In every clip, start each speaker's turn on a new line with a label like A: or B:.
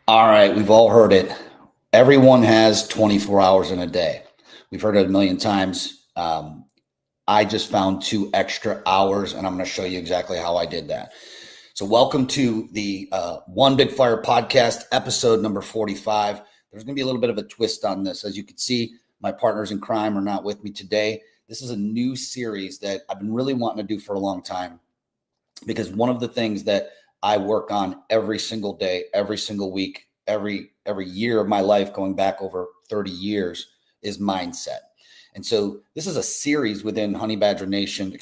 A: All right, we've all heard it. Everyone has 24 hours in a day. We've heard it a million times. I just found 2 extra hours, and I'm going to show you exactly how I did that. So, welcome to the One Big Fire podcast, episode number 45. There's going to be a little bit of a twist on this. As you can see, my partners in crime are not with me today. This is a new series that I've been really wanting to do for a long time, because one of the things that I work on every single day, every single week, every year of my life, going back over 30 years, is mindset. And so this is a series within Honeybadger Nation,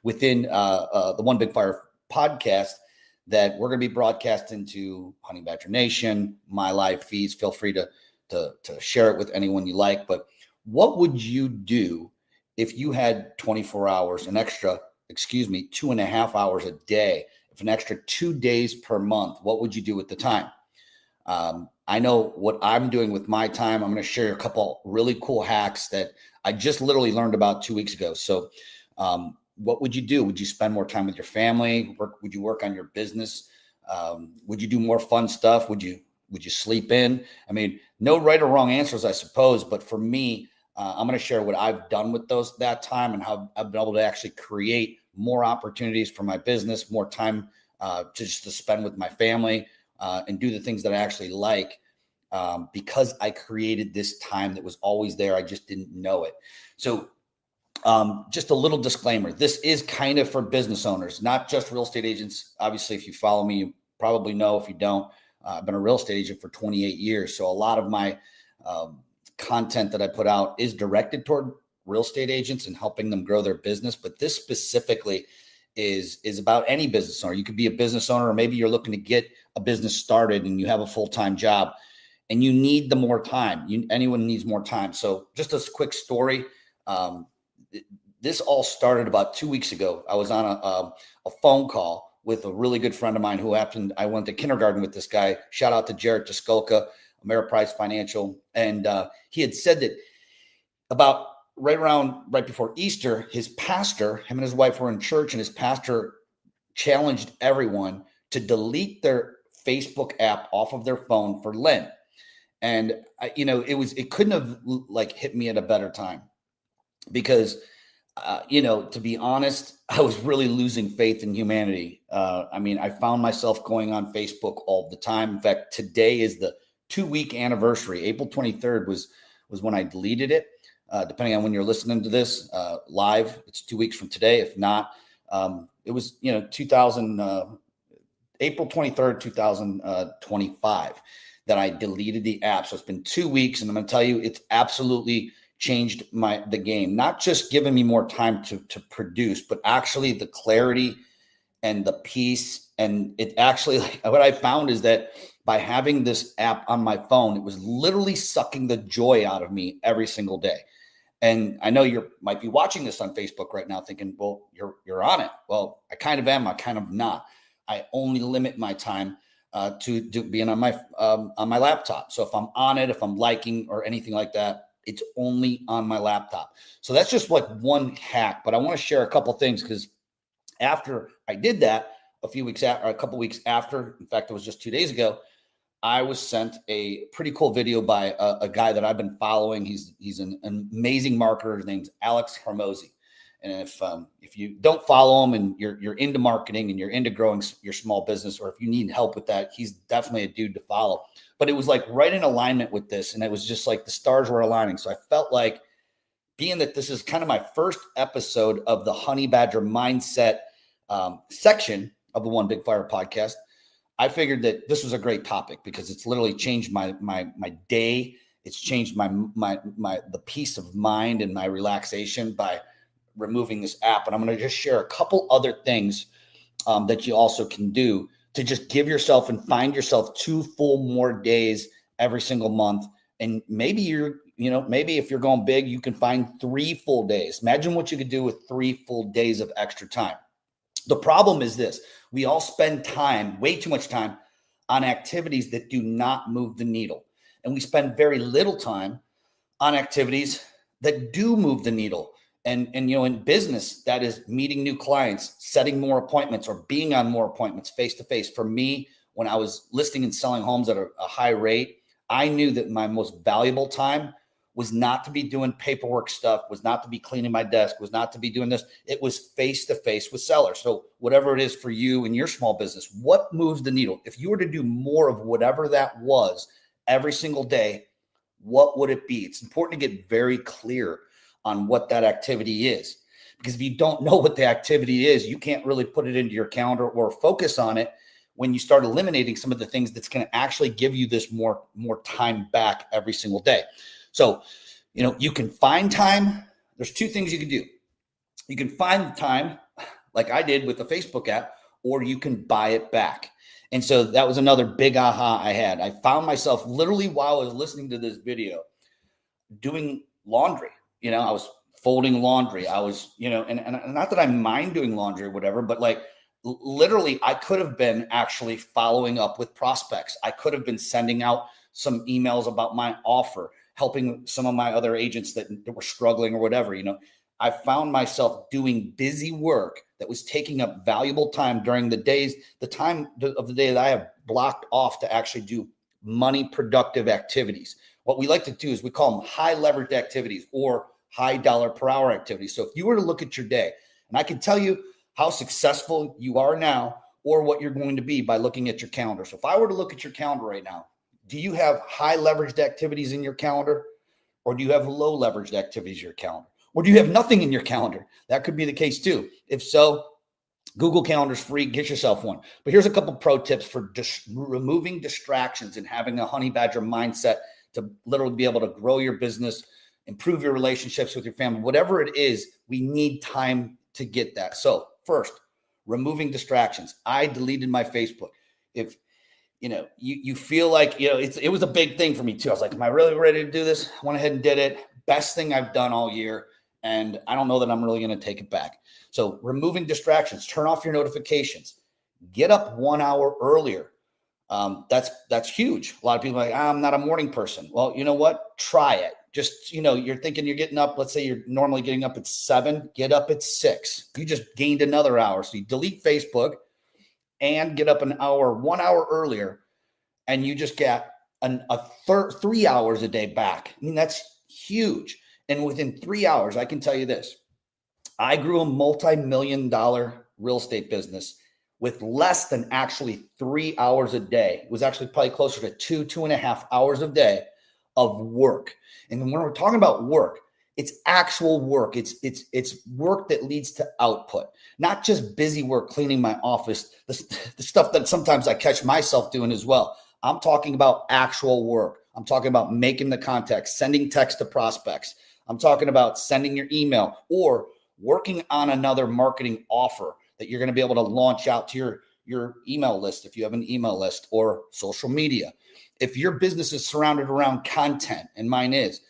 A: within the One Big Fire podcast, that we're going to be broadcasting to Honeybadger Nation, my live feeds. Feel free to share it with anyone you like. But what would you do if you had 24 hours, 2.5 hours a day, if an extra 2 days per month? What would you do with the time? I know what I'm doing with my time. I'm going to share a couple really cool hacks that I just literally learned about 2 weeks ago. So, what would you do? Would you spend more time with your family? Would you work on your business? Would you do more fun stuff? Would you sleep in? I mean, no right or wrong answers, I suppose. But for me, I'm going to share what I've done with that time, and how I've been able to actually create more opportunities for my business, more time to spend with my family, and do the things that I actually like, because I created this time that was always there. I just didn't know it. So just a little disclaimer. This is kind of for business owners, not just real estate agents. Obviously, if you follow me, you probably know. If you don't, I've been a real estate agent for 28 years. So a lot of my content that I put out is directed toward real estate agents and helping them grow their business. But this specifically is about any business owner. You could be a business owner, or maybe you're looking to get a business started and you have a full-time job and you need the more time. Anyone needs more time. So just a quick story. This all started about 2 weeks ago. I was on a phone call with a really good friend of mine I went to kindergarten with this guy. Shout out to Jared Jaskolka, Ameriprise Financial. And he had said that about right before Easter, his pastor, him and his wife were in church, and his pastor challenged everyone to delete their Facebook app off of their phone for Lent. And it couldn't have hit me at a better time, because to be honest, I was really losing faith in humanity. I found myself going on Facebook all the time. In fact, today is the 2-week anniversary. April 23rd was when I deleted it. Depending on when you're listening to this live, it's 2 weeks from today. If not, it was April 23rd, 2025, that I deleted the app. So it's been 2 weeks, and I'm going to tell you, it's absolutely changed the game. Not just giving me more time to produce, but actually the clarity and the peace. And it actually, what I found is that by having this app on my phone, it was literally sucking the joy out of me every single day. And I know you might be watching this on Facebook right now thinking, well, you're on it. Well, I kind of am. I kind of not. I only limit my time to being on my laptop. So if I'm on it, if I'm liking or anything like that, it's only on my laptop. So that's just like one hack. But I want to share a couple things, because after I did that, a couple weeks after, in fact, it was just 2 days ago, I was sent a pretty cool video by a guy that I've been following. He's an amazing marketer. His name's Alex Hormozy. And if you don't follow him and you're into marketing and you're into growing your small business, or if you need help with that, he's definitely a dude to follow. But it was like right in alignment with this, and it was just like the stars were aligning. So I felt like, being that this is kind of my first episode of the Honeybadger mindset section of the One Big Fire podcast, I figured that this was a great topic, because it's literally changed my day. It's changed the peace of mind and my relaxation by removing this app. And I'm going to just share a couple other things that you also can do to just give yourself and find yourself 2 full more days every single month. And maybe maybe if you're going big, you can find 3 full days. Imagine what you could do with 3 full days of extra time. The problem is this: we all spend way too much time on activities that do not move the needle. And we spend very little time on activities that do move the needle. And in business, that is meeting new clients, setting more appointments, or being on more appointments face to face. For me, when I was listing and selling homes at a high rate, I knew that my most valuable time was not to be doing paperwork stuff, was not to be cleaning my desk, was not to be doing this. It was face-to-face with sellers. So whatever it is for you in your small business, what moves the needle? If you were to do more of whatever that was every single day, what would it be? It's important to get very clear on what that activity is. Because if you don't know what the activity is, you can't really put it into your calendar or focus on it when you start eliminating some of the things that's going to actually give you this more time back every single day. So, you can find time. There's two things you can do. You can find time like I did with the Facebook app, or you can buy it back. And so that was another big aha I had. I found myself literally while I was listening to this video doing laundry. I was folding laundry. I was, and not that I mind doing laundry or whatever, but like literally I could have been actually following up with prospects. I could have been sending out some emails about my offer, helping some of my other agents that were struggling or whatever. I found myself doing busy work that was taking up valuable time during the time of the day that I have blocked off to actually do money productive activities. What we like to do is we call them high leveraged activities or high dollar per hour activities. So if you were to look at your day, and I can tell you how successful you are now or what you're going to be by looking at your calendar. So if I were to look at your calendar right now, do you have high leveraged activities in your calendar, or do you have low leveraged activities in your calendar? Or do you have nothing in your calendar? That could be the case too. If so, Google Calendar's free. Get yourself one. But here's a couple pro tips for removing distractions and having a Honeybadger mindset to literally be able to grow your business, improve your relationships with your family. Whatever it is, we need time to get that. So first, removing distractions. I deleted my Facebook. If you feel like, it was a big thing for me too. I was like, am I really ready to do this? I went ahead and did it. Best thing I've done all year. And I don't know that I'm really going to take it back. So removing distractions, turn off your notifications, get up 1 hour earlier. That's huge. A lot of people are like, I'm not a morning person. Well, you know what? Try it. Just, you're thinking you're getting up. Let's say you're normally getting up at 7, get up at 6. You just gained another hour. So you delete Facebook and get up 1 hour earlier, and you just get 3 hours a day back. I mean, that's huge. And within 3 hours, I can tell you this, I grew a multi-million-dollar real estate business with less than actually 3 hours a day. It was actually probably closer to 2.5 hours a day of work. And when we're talking about work, it's actual work. It's work that leads to output, not just busy work, cleaning my office, the stuff that sometimes I catch myself doing as well. I'm talking about actual work. I'm talking about making the contacts, sending text to prospects. I'm talking about sending your email or working on another marketing offer that you're going to be able to launch out to your email list if you have an email list, or social media. If your business is surrounded around content, and mine is,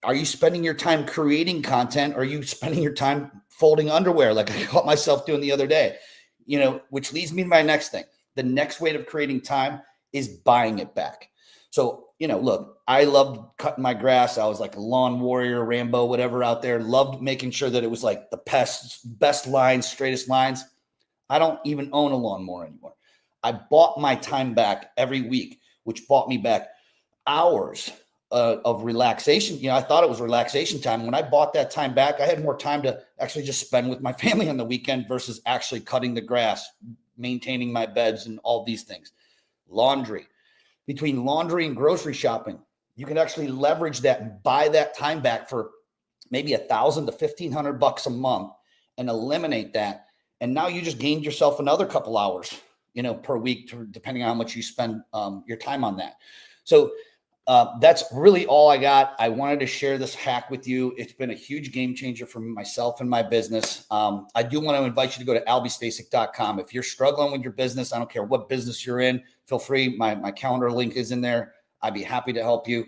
A: are you spending your time creating content, or are you spending your time folding underwear like I caught myself doing the other day? Which leads me to my next thing. The next way of creating time is buying it back. So, look, I loved cutting my grass. I was like a lawn warrior, Rambo, whatever out there. Loved making sure that it was like the best lines, straightest lines. I don't even own a lawnmower anymore. I bought my time back every week, which bought me back hours of relaxation. I thought it was relaxation time. When I bought that time back, I had more time to actually just spend with my family on the weekend versus actually cutting the grass, maintaining my beds, and all these things. Laundry. Between laundry and grocery shopping, you can actually leverage that and buy that time back for maybe $1,000 to $1,500 a month and eliminate that. And now you just gained yourself another couple hours, per week, depending on how much you spend your time on that. So that's really all I got. I wanted to share this hack with you. It's been a huge game changer for myself and my business. I do want to invite you to go to albystasic.com. If you're struggling with your business, I don't care what business you're in, feel free. My calendar link is in there. I'd be happy to help you.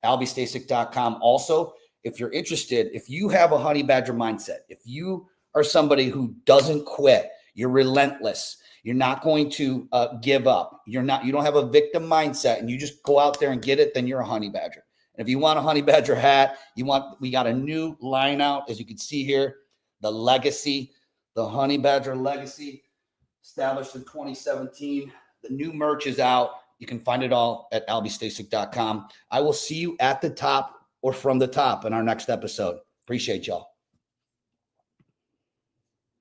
A: albystasic.com. Also, if you're interested, if you have a Honeybadger mindset, if you are somebody who doesn't quit, you're relentless, you're not going to give up, you don't have a victim mindset, and you just go out there and get it, then you're a Honeybadger. And if you want a Honeybadger hat, we got a new line out, as you can see here, the Legacy, the Honeybadger Legacy, established in 2017. The new merch is out. You can find it all at albystasic.com. I will see you at the top or from the top in our next episode. Appreciate y'all.